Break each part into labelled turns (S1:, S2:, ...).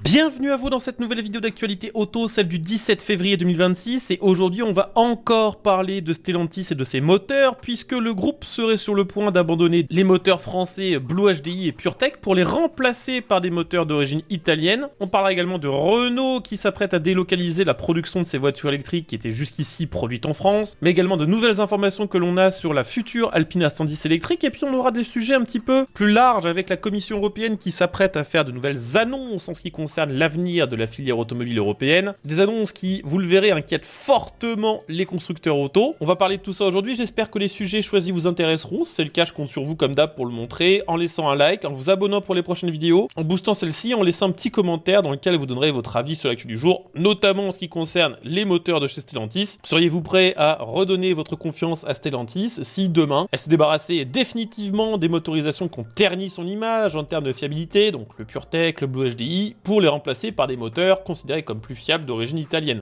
S1: Bienvenue à vous dans cette nouvelle vidéo d'actualité auto, celle du 17 février 2026, et aujourd'hui on va encore parler de Stellantis et de ses moteurs, puisque le groupe serait sur le point d'abandonner les moteurs français Blue HDI et PureTech pour les remplacer par des moteurs d'origine italienne. On parlera également de Renault qui s'apprête à délocaliser la production de ses voitures électriques qui étaient jusqu'ici produites en France, mais également de nouvelles informations que l'on a sur la future Alpine A110 électrique, et puis on aura des sujets un petit peu plus larges avec la Commission européenne qui s'apprête à faire de nouvelles annonces en ce qui concerne l'avenir de la filière automobile européenne. Des annonces qui, vous le verrez, inquiètent fortement les constructeurs auto. On va parler de tout ça aujourd'hui, j'espère que les sujets choisis vous intéresseront. Si c'est le cas, je compte sur vous comme d'hab pour le montrer, en laissant un like, en vous abonnant pour les prochaines vidéos, en boostant celle-ci, en laissant un petit commentaire dans lequel vous donnerez votre avis sur l'actu du jour, notamment en ce qui concerne les moteurs de chez Stellantis. Seriez-vous prêt à redonner votre confiance à Stellantis si demain elle se débarrassait définitivement des motorisations qui ont terni son image en termes de fiabilité, donc le PureTech, le Blue HDI, pour les remplacer par des moteurs considérés comme plus fiables d'origine italienne.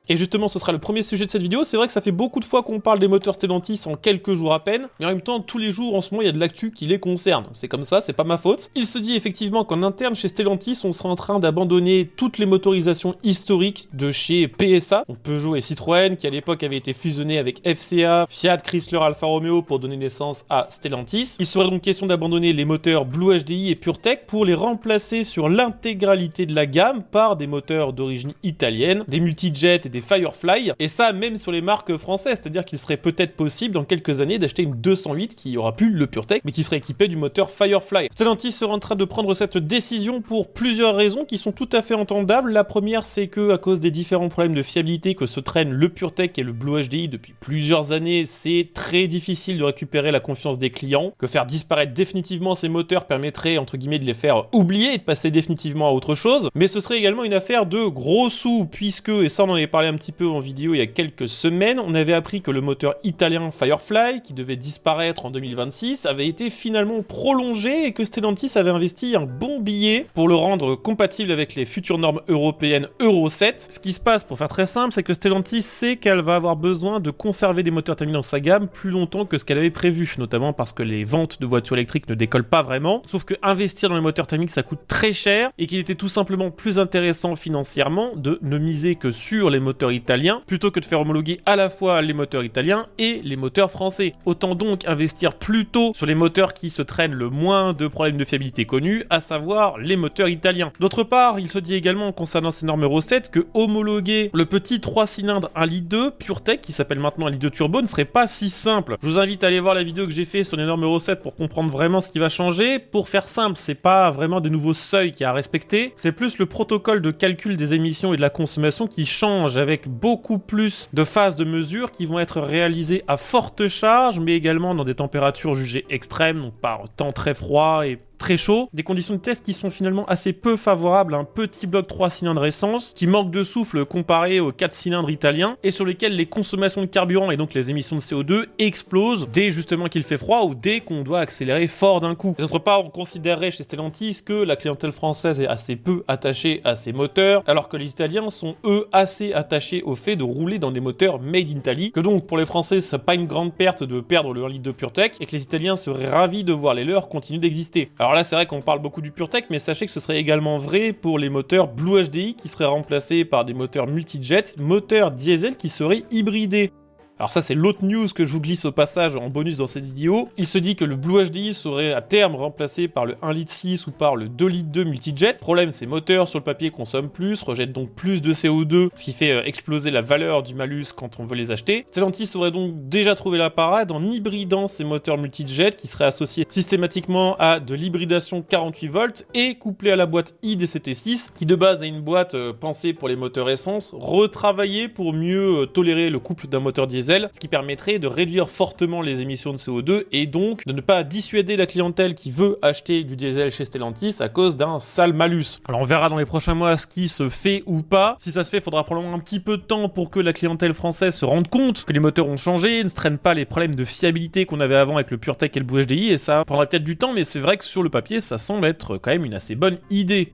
S1: Et justement, ce sera le premier sujet de cette vidéo. C'est vrai que ça fait beaucoup de fois qu'on parle des moteurs Stellantis en quelques jours à peine, mais en même temps, tous les jours, en ce moment, il y a de l'actu qui les concerne. C'est comme ça, c'est pas ma faute. Il se dit effectivement qu'en interne, chez Stellantis, on sera en train d'abandonner toutes les motorisations historiques de chez PSA, donc Peugeot et Citroën, qui à l'époque avaient été fusionnés avec FCA, Fiat, Chrysler, Alfa Romeo pour donner naissance à Stellantis. Il serait donc question d'abandonner les moteurs Blue HDI et PureTech pour les remplacer sur l'intégralité de la gamme par des moteurs d'origine italienne, des multijets et des Firefly, et ça même sur les marques françaises, c'est-à-dire qu'il serait peut-être possible dans quelques années d'acheter une 208 qui aura plus le PureTech, mais qui serait équipée du moteur Firefly. Stellantis serait en train de prendre cette décision pour plusieurs raisons qui sont tout à fait entendables. La première, c'est que à cause des différents problèmes de fiabilité que se traînent le PureTech et le Blue HDI depuis plusieurs années, c'est très difficile de récupérer la confiance des clients, que faire disparaître définitivement ces moteurs permettrait entre guillemets de les faire oublier et de passer définitivement à autre chose, mais ce serait également une affaire de gros sous, puisque, et ça on en avait parlé un petit peu en vidéo il y a quelques semaines, on avait appris que le moteur italien Firefly, qui devait disparaître en 2026, avait été finalement prolongé et que Stellantis avait investi un bon billet pour le rendre compatible avec les futures normes européennes Euro 7. Ce qui se passe, pour faire très simple, c'est que Stellantis sait qu'elle va avoir besoin de conserver des moteurs thermiques dans sa gamme plus longtemps que ce qu'elle avait prévu, notamment parce que les ventes de voitures électriques ne décollent pas vraiment, sauf que investir dans les moteurs thermiques ça coûte très cher et qu'il était tout simplement plus intéressant financièrement de ne miser que sur les moteurs italiens plutôt que de faire homologuer à la fois les moteurs italiens et les moteurs français. Autant donc investir plutôt sur les moteurs qui se traînent le moins de problèmes de fiabilité connus, à savoir les moteurs italiens. D'autre part, il se dit également concernant ces normes Euro 7 que homologuer le petit 3 cylindres 1,2 litre PureTech, qui s'appelle maintenant 1,2 litre turbo, ne serait pas si simple. Je vous invite à aller voir la vidéo que j'ai fait sur les normes Euro 7 pour comprendre vraiment ce qui va changer. Pour faire simple, c'est pas vraiment des nouveaux seuils qu'il y a à respecter, c'est plus le protocole de calcul des émissions et de la consommation qui change, avec beaucoup plus de phases de mesure qui vont être réalisées à forte charge, mais également dans des températures jugées extrêmes, donc par temps très froid et très chaud, des conditions de test qui sont finalement assez peu favorables à un petit bloc 3 cylindres essence, qui manque de souffle comparé aux 4 cylindres italiens, et sur lesquels les consommations de carburant et donc les émissions de CO2 explosent dès justement qu'il fait froid ou dès qu'on doit accélérer fort d'un coup. D'autre part, on considérerait chez Stellantis que la clientèle française est assez peu attachée à ces moteurs, alors que les Italiens sont eux assez attachés au fait de rouler dans des moteurs made in Italy, que donc pour les Français c'est pas une grande perte de perdre le 1 litre de PureTech, et que les Italiens seraient ravis de voir les leurs continuer d'exister. Alors là, c'est vrai qu'on parle beaucoup du PureTech, mais sachez que ce serait également vrai pour les moteurs Blue HDI qui seraient remplacés par des moteurs multijet, moteurs diesel qui seraient hybridés. Alors ça c'est l'autre news que je vous glisse au passage en bonus dans cette vidéo. Il se dit que le Blue HDI serait à terme remplacé par le 1,6 litre ou par le 2,2 litre multijet. Le problème, ces moteurs sur le papier consomment plus, rejettent donc plus de CO2, ce qui fait exploser la valeur du malus quand on veut les acheter. Stellantis aurait donc déjà trouvé la parade en hybridant ces moteurs multijet qui seraient associés systématiquement à de l'hybridation 48 volts et couplés à la boîte iDCT6 qui de base est une boîte pensée pour les moteurs essence, retravaillée pour mieux tolérer le couple d'un moteur diesel, ce qui permettrait de réduire fortement les émissions de CO2 et donc de ne pas dissuader la clientèle qui veut acheter du diesel chez Stellantis à cause d'un sale malus. Alors on verra dans les prochains mois ce qui se fait ou pas. Si ça se fait, il faudra probablement un petit peu de temps pour que la clientèle française se rende compte que les moteurs ont changé, ne se traînent pas les problèmes de fiabilité qu'on avait avant avec le PureTech et le Blue HDI, et ça prendra peut-être du temps, mais c'est vrai que sur le papier, ça semble être quand même une assez bonne idée.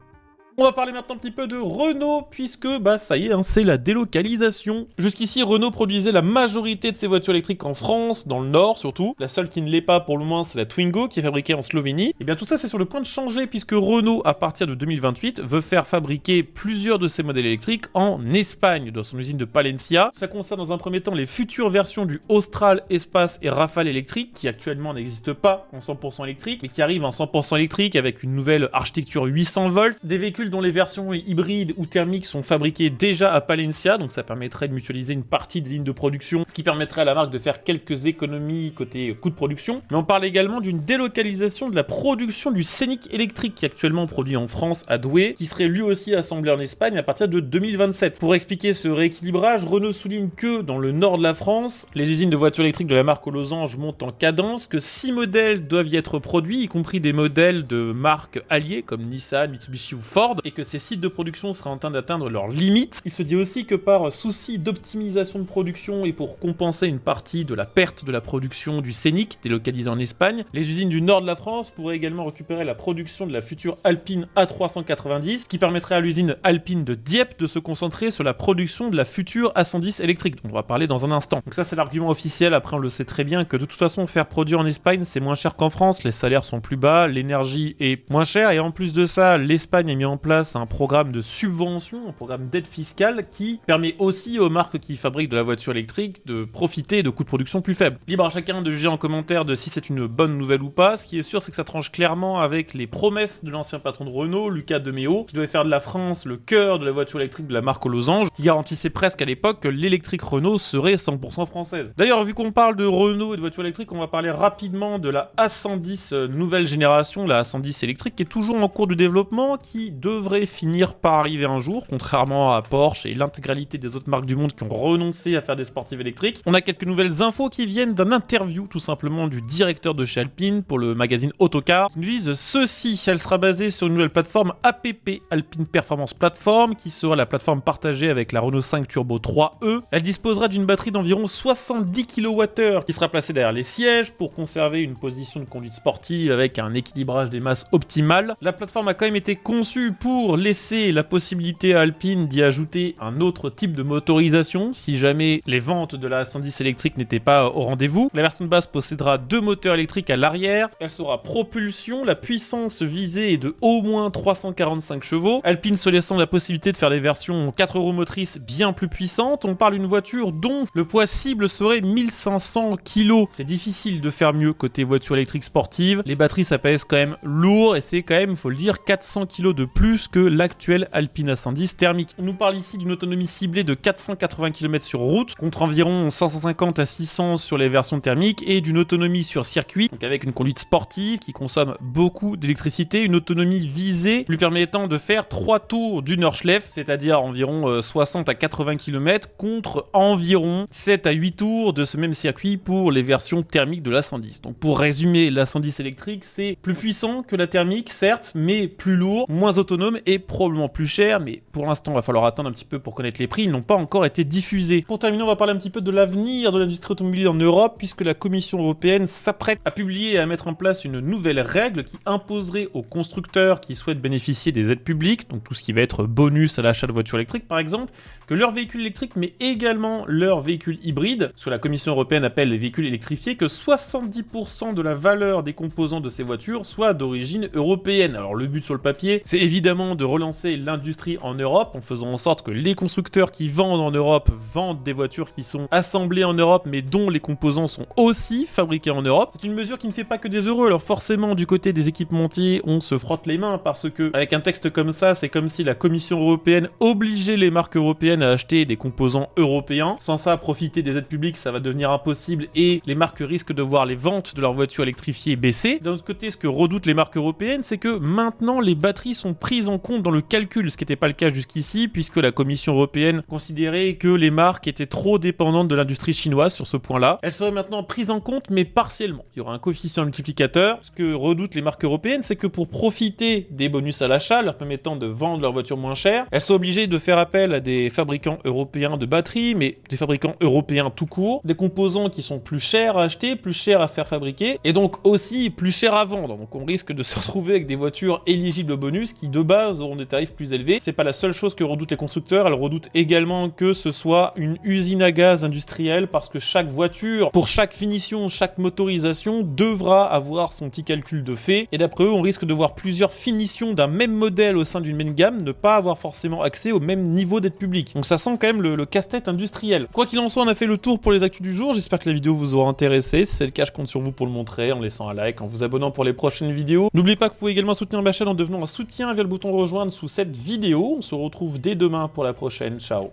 S1: On va parler maintenant un petit peu de Renault, puisque ça y est, c'est la délocalisation. Jusqu'ici, Renault produisait la majorité de ses voitures électriques en France, dans le nord surtout. La seule qui ne l'est pas pour le moins, c'est la Twingo, qui est fabriquée en Slovénie. Et bien tout ça, c'est sur le point de changer, puisque Renault, à partir de 2028, veut faire fabriquer plusieurs de ses modèles électriques en Espagne, dans son usine de Palencia. Ça concerne dans un premier temps les futures versions du Austral, Espace et Rafale électrique, qui actuellement n'existent pas en 100% électrique, mais qui arrivent en 100% électrique avec une nouvelle architecture 800 volts, des véhicules dont les versions hybrides ou thermiques sont fabriquées déjà à Palencia, donc ça permettrait de mutualiser une partie des lignes de production, ce qui permettrait à la marque de faire quelques économies côté coût de production. Mais on parle également d'une délocalisation de la production du Scénic électrique qui est actuellement produit en France à Douai, qui serait lui aussi assemblé en Espagne à partir de 2027. Pour expliquer ce rééquilibrage, Renault souligne que dans le nord de la France, les usines de voitures électriques de la marque aux losanges montent en cadence, que 6 modèles doivent y être produits, y compris des modèles de marques alliées comme Nissan, Mitsubishi ou Ford, et que ces sites de production seraient en train d'atteindre leurs limites. Il se dit aussi que par souci d'optimisation de production et pour compenser une partie de la perte de la production du Scénic délocalisé en Espagne, les usines du nord de la France pourraient également récupérer la production de la future Alpine A390, qui permettrait à l'usine Alpine de Dieppe de se concentrer sur la production de la future A110 électrique, dont on va parler dans un instant. Donc ça c'est l'argument officiel. Après on le sait très bien que de toute façon faire produire en Espagne c'est moins cher qu'en France, les salaires sont plus bas, l'énergie est moins chère et en plus de ça l'Espagne a mis en place un programme de subvention, un programme d'aide fiscale qui permet aussi aux marques qui fabriquent de la voiture électrique de profiter de coûts de production plus faibles. Libre à chacun de juger en commentaire de si c'est une bonne nouvelle ou pas. Ce qui est sûr, c'est que ça tranche clairement avec les promesses de l'ancien patron de Renault, Luca de Meo, qui devait faire de la France le cœur de la voiture électrique de la marque aux losanges, qui garantissait presque à l'époque que l'électrique Renault serait 100% française. D'ailleurs, vu qu'on parle de Renault et de voiture électrique, on va parler rapidement de la A110 nouvelle génération, la A110 électrique, qui est toujours en cours de développement, qui devrait finir par arriver un jour, contrairement à Porsche et l'intégralité des autres marques du monde qui ont renoncé à faire des sportives électriques. On a quelques nouvelles infos qui viennent d'un interview tout simplement du directeur de chez Alpine pour le magazine Autocar. Ils nous disent ceci: elle sera basée sur une nouvelle plateforme APP, Alpine Performance Platform, qui sera la plateforme partagée avec la Renault 5 Turbo 3E. Elle disposera d'une batterie d'environ 70 kWh qui sera placée derrière les sièges pour conserver une position de conduite sportive avec un équilibrage des masses optimal. La plateforme a quand même été conçue pour laisser la possibilité à Alpine d'y ajouter un autre type de motorisation si jamais les ventes de la A110 électrique n'étaient pas au rendez-vous. La version de base possédera 2 moteurs électriques à l'arrière, elle sera propulsion, la puissance visée est de au moins 345 chevaux. Alpine se laissant la possibilité de faire des versions 4 roues motrices bien plus puissantes. On parle d'une voiture dont le poids cible serait 1500 kg. C'est difficile de faire mieux côté voiture électrique sportive. Les batteries ça pèse quand même lourd et c'est quand même, faut le dire, 400 kg de plus que l'actuel Alpine A110 thermique. On nous parle ici d'une autonomie ciblée de 480 km sur route, contre environ 550 à 600 sur les versions thermiques, et d'une autonomie sur circuit, donc avec une conduite sportive qui consomme beaucoup d'électricité, une autonomie visée lui permettant de faire 3 tours du Nordschleife, c'est-à-dire environ 60 à 80 km, contre environ 7 à 8 tours de ce même circuit pour les versions thermiques de l'A110. Donc pour résumer, l'A110 électrique c'est plus puissant que la thermique, certes, mais plus lourd, moins autonome et probablement plus cher, mais pour l'instant il va falloir attendre un petit peu pour connaître les prix, ils n'ont pas encore été diffusés. Pour terminer, on va parler un petit peu de l'avenir de l'industrie automobile en Europe, puisque la Commission européenne s'apprête à publier et à mettre en place une nouvelle règle qui imposerait aux constructeurs qui souhaitent bénéficier des aides publiques, donc tout ce qui va être bonus à l'achat de voitures électriques par exemple, que leurs véhicules électriques mais également leurs véhicules hybrides, ce que la Commission européenne appelle les véhicules électrifiés, que 70% de la valeur des composants de ces voitures soit d'origine européenne. Alors le but sur le papier, c'est évidemment de relancer l'industrie en Europe en faisant en sorte que les constructeurs qui vendent en Europe vendent des voitures qui sont assemblées en Europe mais dont les composants sont aussi fabriqués en Europe. C'est une mesure qui ne fait pas que des heureux. Alors forcément du côté des équipementiers on se frotte les mains parce que avec un texte comme ça c'est comme si la Commission européenne obligeait les marques européennes à acheter des composants européens. Sans ça, profiter des aides publiques ça va devenir impossible et les marques risquent de voir les ventes de leurs voitures électrifiées baisser. D'un autre côté, ce que redoutent les marques européennes, c'est que maintenant les batteries sont prises en compte dans le calcul, ce qui n'était pas le cas jusqu'ici puisque la Commission européenne considérait que les marques étaient trop dépendantes de l'industrie chinoise sur ce point-là. Elles seraient maintenant prises en compte mais partiellement. Il y aura un coefficient multiplicateur. Ce que redoutent les marques européennes, c'est que pour profiter des bonus à l'achat, leur permettant de vendre leurs voitures moins chères, elles sont obligées de faire appel à des fabricants européens de batteries, mais des fabricants européens tout court, des composants qui sont plus chers à acheter, plus chers à faire fabriquer, et donc aussi plus chers à vendre. Donc on risque de se retrouver avec des voitures éligibles au bonus qui de base auront des tarifs plus élevés. C'est pas la seule chose que redoutent les constructeurs, elles redoutent également que ce soit une usine à gaz industrielle, parce que chaque voiture, pour chaque finition, chaque motorisation, devra avoir son petit calcul de fait, et d'après eux, on risque de voir plusieurs finitions d'un même modèle au sein d'une même gamme ne pas avoir forcément accès au même niveau d'aide publique. Donc ça sent quand même le casse-tête industriel. Quoi qu'il en soit, on a fait le tour pour les actus du jour, j'espère que la vidéo vous aura intéressé. Si c'est le cas, je compte sur vous pour le montrer, en laissant un like, en vous abonnant pour les prochaines vidéos. N'oubliez pas que vous pouvez également soutenir ma chaîne en devenant un soutien via le bouton rejoindre sous cette vidéo. On se retrouve dès demain pour la prochaine, ciao.